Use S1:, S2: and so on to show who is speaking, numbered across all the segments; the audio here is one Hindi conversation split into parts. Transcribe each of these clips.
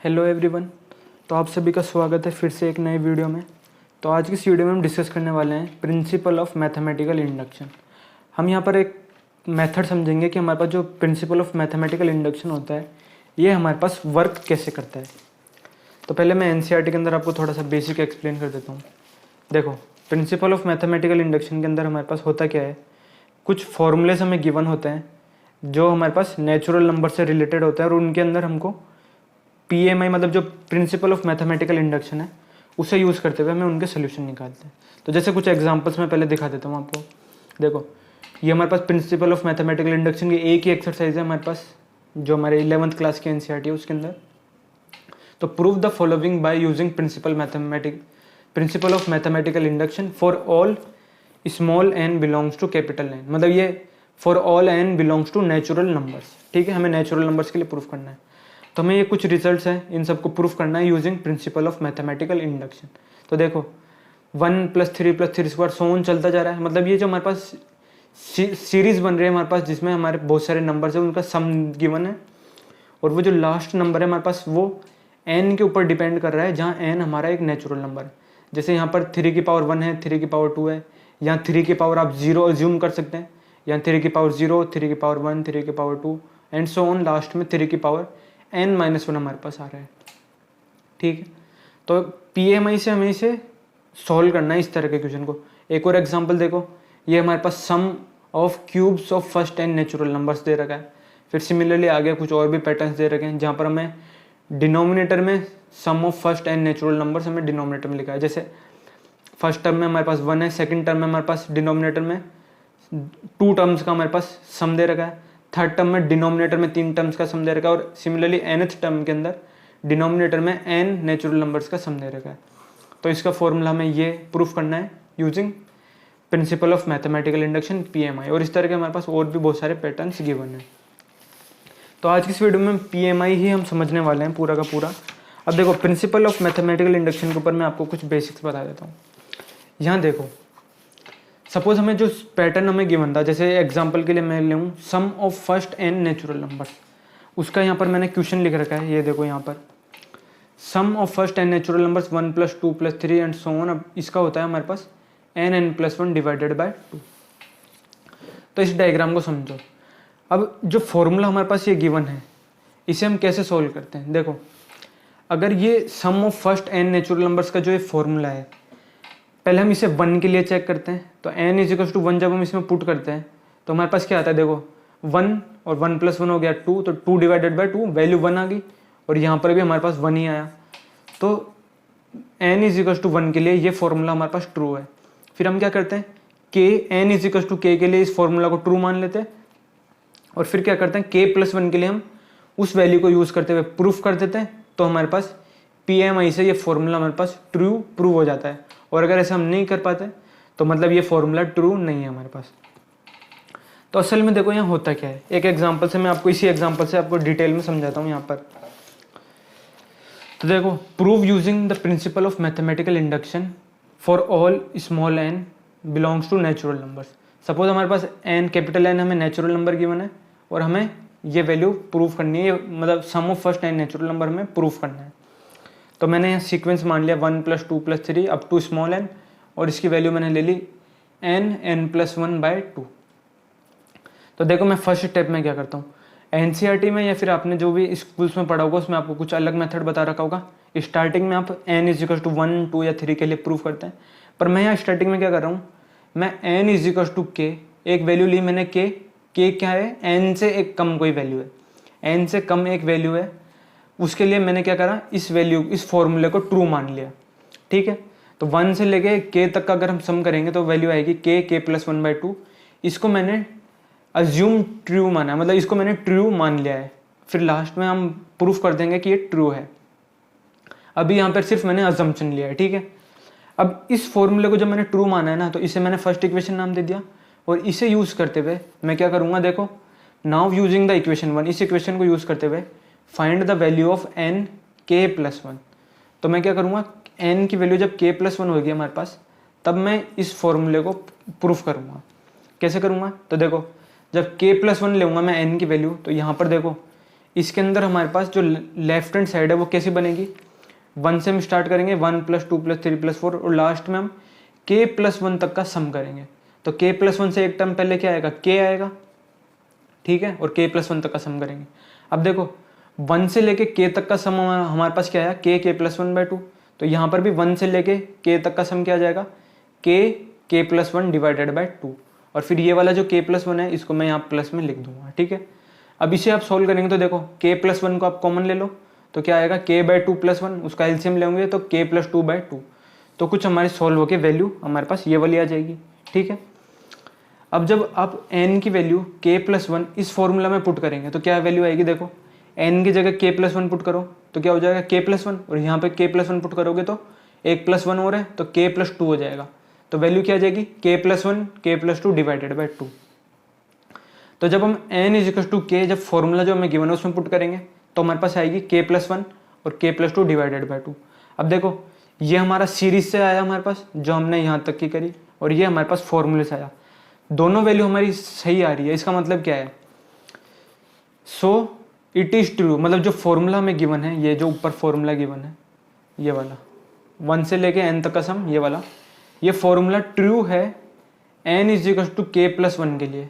S1: Hello everyone. तो आप सभी का स्वागत है फिर से एक नए वीडियो में। तो आज की इस वीडियो में हम डिस्कस करने वाले हैं प्रिंसिपल ऑफ मैथमेटिकल इंडक्शन। हम यहाँ पर एक मेथड समझेंगे कि हमारे पास जो प्रिंसिपल ऑफ मैथमेटिकल इंडक्शन होता है ये हमारे पास वर्क कैसे करता है। तो पहले मैं एनसीईआरटी के अंदर आपको थोड़ा सा बेसिक एक्सप्लेन कर देता हूँ। देखो, प्रिंसिपल ऑफ मैथमेटिकल इंडक्शन के अंदर हमारे पास होता क्या है, कुछ फॉर्मूलेस हमें गिवन होते हैं जो हमारे पास नेचुरल नंबर से रिलेटेड होता है और उनके अंदर हमको पीएमआई मतलब जो प्रिंसिपल ऑफ मैथमेटिकल इंडक्शन है उसे यूज़ करते हुए हमें उनके सोल्यूशन निकालते हैं। तो जैसे कुछ एग्जांपल्स मैं पहले दिखा देता हूँ आपको। देखो, ये हमारे पास प्रिंसिपल ऑफ मैथमेटिकल इंडक्शन की एक ही एक्सरसाइज है हमारे पास जो हमारे 11th क्लास की एनसीईआरटी है उसके अंदर। तो prove the following by using principle of mathematical induction for all small N belongs to capital N. मतलब ये for all N belongs to natural numbers. ठीक है, हमें नेचुरल नंबर्स के लिए प्रूफ करना है। तो हमें ये कुछ रिजल्ट्स हैं, इन सबको प्रूफ करना है using principle of mathematical induction. तो देखो 1 + 3 + 3 स्क्वायर सो ऑन चलता जा रहा है। मतलब ये जो हमारे पास सीरीज बन रही है हमारे पास जिसमें हमारे बहुत सारे नंबर्स हैं उनका सम गिवन है और वो जो लास्ट नंबर है हमारे पास वो n के ऊपर डिपेंड कर रहा है, जहाँ n हमारा एक नेचुरल नंबर है। जैसे यहाँ पर 3 की पावर 1 है, 3 की पावर 2 है, यहाँ 3 की पावर आप 0 अज्यूम कर सकते हैं, यहाँ 3 की पावर 0, 3 की पावर 1, 3 की power 2 and so on, last में 3 की पावर n-1 हमारे पास आ रहा है। ठीक है, तो पीएमआई से हमें इसे सॉल्व करना है इस तरह के क्वेश्चन को। एक और एग्जांपल देखो, ये हमारे पास sum of cubes of first n natural numbers दे रखा है। फिर सिमिलरली आगे कुछ और भी पैटर्न्स दे रखे हैं जहाँ पर हमें डिनोमिनेटर में sum of first n natural numbers हमें डिनोमिनेटर में लिखा है। जैसे फर्स्ट टर्म में हमारे पास 1 है, सेकेंड टर्म में हमारे पास डिनोमिनेटर में 2 टर्म्स का हमारे पास सम दे रखा है, थर्ड टर्म में डिनोमिनेटर में 3 टर्म्स का सम दे रखा है और सिमिलरली nth टर्म के अंदर डिनोमिनेटर में n नेचुरल नंबर्स का सम दे रखा है। तो इसका फॉर्मूला हमें ये प्रूफ करना है using principle of mathematical induction PMI. और इस तरह के हमारे पास और भी बहुत सारे पैटर्न्स गिवन हैं। तो आज की इस वीडियो में पीएमआई ही हम समझने वाले हैं पूरा का पूरा। अब देखो, प्रिंसिपल ऑफ मैथमेटिकल इंडक्शन के ऊपर मैं आपको कुछ बेसिक्स बता देता हूँ। यहाँ देखो, सपोज हमें जो पैटर्न हमें गिवन था, जैसे एग्जांपल के लिए मैं लूँ sum of first n natural number, उसका यहाँ पर मैंने क्वेश्चन लिख रखा है। ये देखो यहाँ पर sum of first n natural numbers 1 + 2 + 3 and so on. अब इसका होता है हमारे पास n+1 डिवाइडेड बाय 2। तो इस डायग्राम को समझो। अब जो फॉर्मूला हमारे पास ये गिवन है इसे हम कैसे सोल्व करते हैं। देखो, अगर ये sum of first n natural numbers का जो ये फॉर्मूला है, पहले हम इसे 1 के लिए चेक करते हैं। तो n = 1 जब हम इसमें पुट करते हैं तो हमारे पास क्या आता है, देखो 1 और 1 + 1 हो गया 2, तो 2 डिवाइडेड बाय 2 वैल्यू 1 आ गई और यहाँ पर भी हमारे पास 1 ही आया। तो n = 1 के लिए ये फॉर्मूला हमारे पास ट्रू है। फिर हम क्या करते हैं, n = k के लिए इस फॉर्मूला को ट्रू मान लेते हैं और फिर क्या करते हैं k+1 के लिए हम उस वैल्यू को यूज़ करते हुए प्रूफ कर देते हैं। तो हमारे पास पीएमआई से ये फॉर्मूला हमारे पास ट्रू प्रूव हो जाता है। और अगर ऐसा हम नहीं कर पाते तो मतलब ये फॉर्मूला ट्रू नहीं है हमारे पास। तो असल में देखो यहाँ होता क्या है, एक एग्जांपल से मैं आपको इसी एग्जांपल से आपको डिटेल में समझाता हूँ यहाँ पर। तो देखो, prove using the principle of mathematical induction for all small N belongs to natural numbers. Suppose हमारे पास एन कैपिटल एन हमें नेचुरल नंबर गिवन है और हमें ये वैल्यू प्रूव करनी है, मतलब sum of first n natural number हमें प्रूफ करना है। तो मैंने यहाँ सीक्वेंस मान लिया 1 + 2 + 3 अप टू स्मॉल एन और इसकी वैल्यू मैंने ले ली n+1/2। तो देखो, मैं फर्स्ट स्टेप में क्या करता हूँ, एनसीईआरटी में या फिर आपने जो भी स्कूल्स में पढ़ा होगा उसमें आपको कुछ अलग मेथड बता रखा होगा। स्टार्टिंग में आप n = 1, 2 या 3 के लिए प्रूफ करते हैं, पर मैं यहाँ स्टार्टिंग में क्या कर रहा हूँ, मैं n = k एक वैल्यू ली मैंने k क्या है, n से एक कम कोई वैल्यू है, n से कम एक वैल्यू है, उसके लिए मैंने क्या करा, इस वैल्यू इस फॉर्मूले को ट्रू मान लिया। ठीक है, तो 1 से लेके k तक का अगर हम सम करेंगे तो वैल्यू आएगी k+1/2। इसको मैंने अज्यूम ट्रू माना, मतलब इसको मैंने ट्रू मान लिया है। फिर लास्ट में हम प्रूफ कर देंगे कि ये ट्रू है। अभी यहाँ पर सिर्फ मैंने अजम्पशन लिया है। ठीक है, अब इस फॉर्मूले को जब मैंने ट्रू माना है ना, तो इसे मैंने फर्स्ट इक्वेशन नाम दे दिया और इसे यूज करते हुए मैं क्या करूँगा, देखो नाउ यूजिंग द इक्वेशन 1, इस इक्वेशन को यूज करते हुए find the value of n k+1। तो मैं क्या करूँगा, n की वैल्यू जब k+1 होगी हमारे पास तब मैं इस फॉर्मूले को प्रूफ करूँगा। कैसे करूँगा, तो देखो जब k+1 लूँगा मैं n की वैल्यू, तो यहाँ पर देखो इसके अंदर हमारे पास जो लेफ्ट हैंड साइड है वो कैसी बनेगी, 1 से हम स्टार्ट करेंगे, 1 + 2 + 3 + 4 और लास्ट में हम k + 1 तक का सम करेंगे। तो k + 1 से एक टर्म पहले क्या आएगा, k आएगा, ठीक है, और k + 1 तक का सम करेंगे। अब देखो 1 से लेके k तक का सम हमारे पास क्या आया, k + 1/2। तो यहाँ पर भी 1 से लेके k तक का सम क्या आ जाएगा, k + 1 / 2। और फिर ये वाला जो k + 1 है इसको मैं यहाँ प्लस में लिख दूंगा, ठीक है। अब इसे आप सोल्व करेंगे तो देखो k + 1 को आप कॉमन ले लो तो क्या आएगा, k/2 + 1, उसका एलसीएम लेंगे तो k + 2/2। तो कुछ हमारी सोल्व होके वैल्यू हमारे पास ये वाली आ जाएगी, ठीक है। अब जब आप n की वैल्यू k + 1 इस फॉर्मूला में पुट करेंगे तो क्या वैल्यू आएगी, देखो n की जगह k + 1 पुट करो तो क्या हो जाएगा, k + 1, और यहाँ पे k + 1 पुट करोगे तो एक +1 और है तो k + 2 हो जाएगा। तो वैल्यू क्या आ जाएगी, k + 1 k + 2 / 2। तो जब हम n = k जब फॉर्मूला जो हमें गिवन है उसमें पुट करेंगे तो हमारे पास आएगी k + 1 और k + 2 / 2। अब देखो ये हमारा सीरीज से आया हमारे पास जो हमने यहाँ तक की करी, और ये हमारे पास फॉर्मूले से आया, दोनों वैल्यू हमारी सही आ रही है। इसका मतलब क्या है, सो इट इज़ ट्रू, मतलब जो फॉर्मूला हमें गिवन है, ये जो ऊपर फॉर्मूला गिवन है ये वाला 1 से लेके n तक का सम, ये वाला, ये फॉर्मूला ट्रू है n = k + 1 के लिए,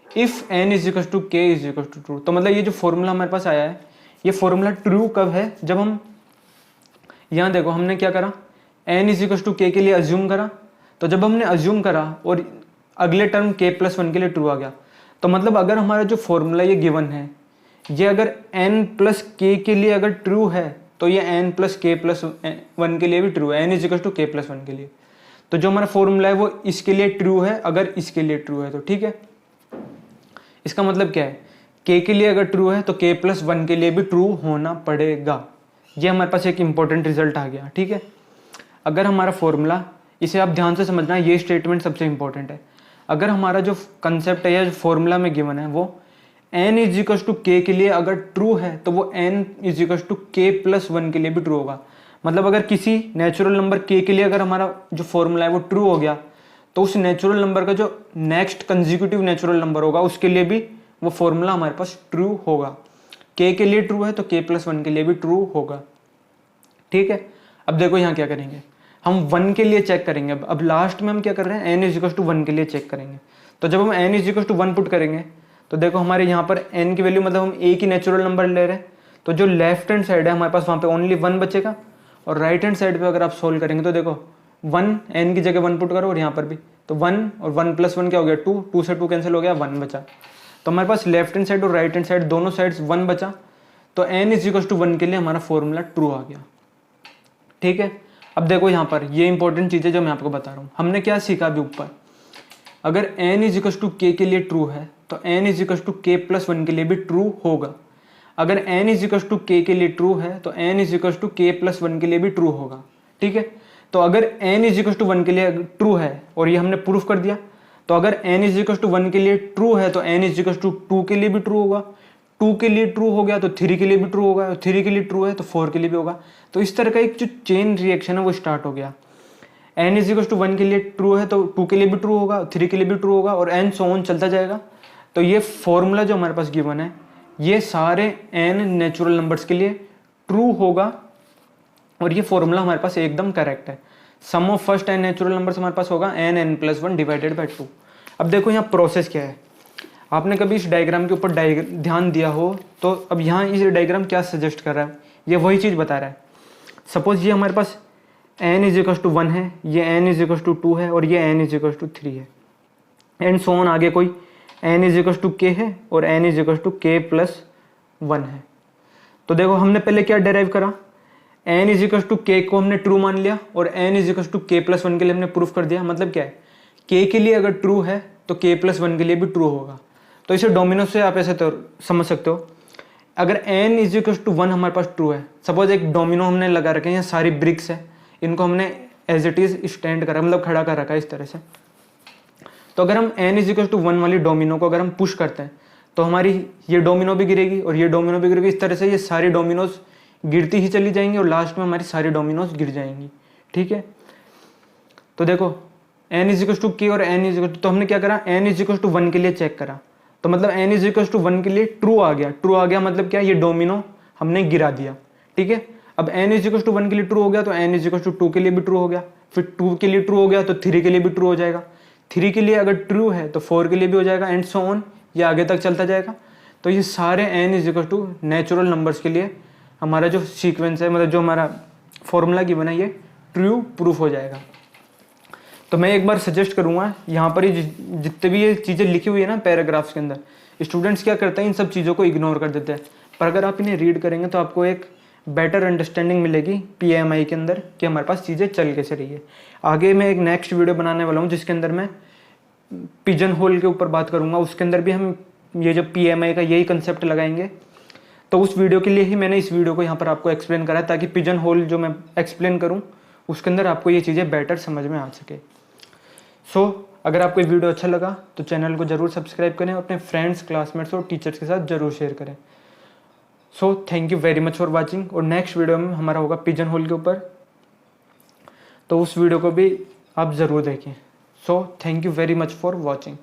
S1: इफ n = k = ट्रू। तो मतलब ये जो फॉर्मूला हमारे पास आया है ये फॉर्मूला ट्रू कब है, जब हम यहाँ देखो हमने क्या करा, n = k के लिए अज्यूम करा, तो जब हमने अज्यूम करा और अगले टर्म k + 1 के लिए ट्रू आ गया, तो मतलब अगर हमारा जो फॉर्मूला ये गिवन है ये अगर n + k के लिए अगर ट्रू है तो ये n + k + 1 के लिए भी ट्रू है, n = k + 1 के लिए। तो जो हमारा फॉर्मूला है वो इसके लिए ट्रू है अगर इसके लिए ट्रू है तो, ठीक है। इसका मतलब क्या है, k के लिए अगर ट्रू है तो k + 1 के लिए भी ट्रू होना पड़ेगा। ये हमारे पास एक इंपॉर्टेंट रिजल्ट आ गया, ठीक है। अगर हमारा फॉर्मूला, इसे आप ध्यान से समझना, ये स्टेटमेंट सबसे इंपॉर्टेंट है। अगर हमारा जो कंसेप्ट है या जो फॉर्मूला में गिवन है वो n = k के लिए अगर ट्रू है तो वो n = k + 1 के लिए भी ट्रू होगा। मतलब अगर किसी नेचुरल नंबर k के लिए अगर हमारा जो फॉर्मूला है वो ट्रू हो गया तो उस नेचुरल नंबर का जो नेक्स्ट कंसेक्यूटिव नेचुरल नंबर होगा उसके लिए भी वो फॉर्मूला हमारे पास ट्रू होगा। k के लिए ट्रू है तो k + 1 के लिए भी ट्रू होगा, ठीक है। अब देखो यहाँ क्या करेंगे, हम 1 के लिए चेक करेंगे। अब लास्ट में हम क्या कर रहे हैं, n = 1 के लिए चेक करेंगे। तो जब हम n = 1 पुट करेंगे तो देखो हमारे यहाँ पर n की वैल्यू, मतलब हम एक ही नेचुरल नंबर ले रहे हैं, तो जो लेफ्ट हैंड साइड है हमारे पास वहाँ पे ओनली 1 बचेगा, और राइट हैंड साइड पे अगर आप सोल्व करेंगे तो देखो 1, n की जगह 1 पुट करो और यहाँ पर भी, तो 1 और 1 + 1 क्या हो गया, 2, 2 से 2 कैंसिल हो गया, 1 बचा। तो हमारे पास लेफ्ट हैंड साइड और राइट हैंड साइड दोनों साइड्स 1 बचा, तो n = 1 के लिए हमारा फॉर्मूला ट्रू आ गया, ठीक है। अब देखो यहाँ पर ये इंपॉर्टेंट चीज़ है जो मैं आपको बता रहा हूँ। हमने क्या सीखा अभी ऊपर, अगर n = k के लिए ट्रू है तो n = k + 1 के लिए भी ट्रू होगा। अगर n = k के लिए ट्रू है तो n = k + 1 के लिए भी ट्रू होगा, ठीक है। तो अगर n = 1 के लिए ट्रू है और ये हमने प्रूफ कर दिया, तो अगर n = 1 के लिए ट्रू है तो n = 2 के लिए भी ट्रू होगा, 2 के लिए ट्रू हो गया तो 3 के लिए भी ट्रू होगा, 3 के लिए ट्रू है तो 4 के लिए भी होगा। तो इस तरह का एक जो चेन रिएक्शन है वो स्टार्ट हो गया। n = 1 के लिए ट्रू है तो 2 के लिए भी ट्रू होगा, 3 के लिए भी ट्रू होगा, और एंड सो ऑन चलता जाएगा। तो ये फॉर्मूला जो हमारे पास गिवन है ये सारे n नेचुरल नंबर्स के लिए ट्रू होगा, और ये फॉर्मूला हमारे पास एकदम करेक्ट है। Sum of first n natural numbers हमारे पास होगा n + 1 / 2। अब देखो यहाँ प्रोसेस क्या है, आपने कभी इस डायग्राम के ऊपर ध्यान दिया हो तो अब यहाँ इस डायग्राम क्या सजेस्ट कर रहा है, ये वही चीज़ बता रहा है। सपोज ये हमारे पास n = 1 है, ये n = 2 है और ये n = 3 है, एंड सो ऑन आगे कोई n = k है और n = k + 1 है। तो देखो हमने पहले क्या डेराइव करा, n = k को हमने ट्रू मान लिया और n = k + 1 के लिए हमने प्रूफ कर दिया। मतलब क्या है, k के लिए अगर ट्रू है तो k + 1 के लिए भी ट्रू होगा। तो इसे डोमिनो से आप ऐसे तो समझ सकते हो, अगर n = 1 हमारे पास ट्रू है, सपोज एक डोमिनो हमने लगा रखे हैं, सारी ब्रिक्स है, इनको हमने एज इट इज स्टैंड करा, मतलब खड़ा कर रखा है इस तरह से। तो अगर हम n = 1 वाली डोमिनो को अगर हम पुश करते हैं तो हमारी ये डोमिनो भी गिरेगी और ये डोमिनो भी गिरेगी। इस तरह से ये सारी डोमिनोज गिरती ही चली जाएंगी और लास्ट में हमारी सारी डोमिनोज गिर जाएंगी, ठीक है। तो देखो n = k और n तो हमने क्या करा, n = 1 के लिए चेक करा, तो मतलब n इज इक्वल टू 1 के लिए ट्रू आ गया। ट्रू आ गया मतलब क्या, ये डोमिनो हमने गिरा दिया, ठीक है। अब n इज इक्वल टू 1 के लिए ट्रू हो गया तो n इज इक्वल टू 2 के लिए भी ट्रू हो गया, फिर 2 के लिए ट्रू हो गया तो 3 के लिए भी ट्रू हो जाएगा, 3 के लिए अगर ट्रू है तो 4 के लिए भी हो जाएगा, एंड सो ऑन, ये आगे तक चलता जाएगा। तो ये सारे n is equal to natural numbers के लिए हमारा जो सीक्वेंस है, मतलब जो हमारा फॉर्मूला की बना, ये ट्रू प्रूफ हो जाएगा। तो मैं एक बार सजेस्ट करूंगा, यहाँ पर ये जितने भी ये चीज़ें लिखी हुई है ना पैराग्राफ्स के अंदर, स्टूडेंट्स क्या करते हैं, इन सब चीज़ों को इग्नोर कर देते हैं। पर अगर आप इन्हें रीड करेंगे तो आपको एक बेटर अंडरस्टैंडिंग मिलेगी PMI के अंदर कि हमारे पास चीज़ें चल कैसे रही है। आगे मैं एक नेक्स्ट वीडियो बनाने वाला हूँ जिसके अंदर मैं पिजन होल के ऊपर बात करूँगा, उसके अंदर भी हम ये जो PMI का यही कंसेप्ट लगाएंगे। तो उस वीडियो के लिए ही मैंने इस वीडियो को यहाँ पर आपको एक्सप्लेन करा है, ताकि पिजन होल जो मैं एक्सप्लेन करूँ उसके अंदर आपको ये चीज़ें बेटर समझ में आ सके। अगर आपको ये वीडियो अच्छा लगा तो चैनल को ज़रूर सब्सक्राइब करें और अपने फ्रेंड्स, क्लासमेट्स और टीचर्स के साथ ज़रूर शेयर करें। Thank you very much for watching. और नेक्स्ट वीडियो में हमारा होगा पिजन होल के ऊपर, तो उस वीडियो को भी आप ज़रूर देखें। Thank you very much for watching.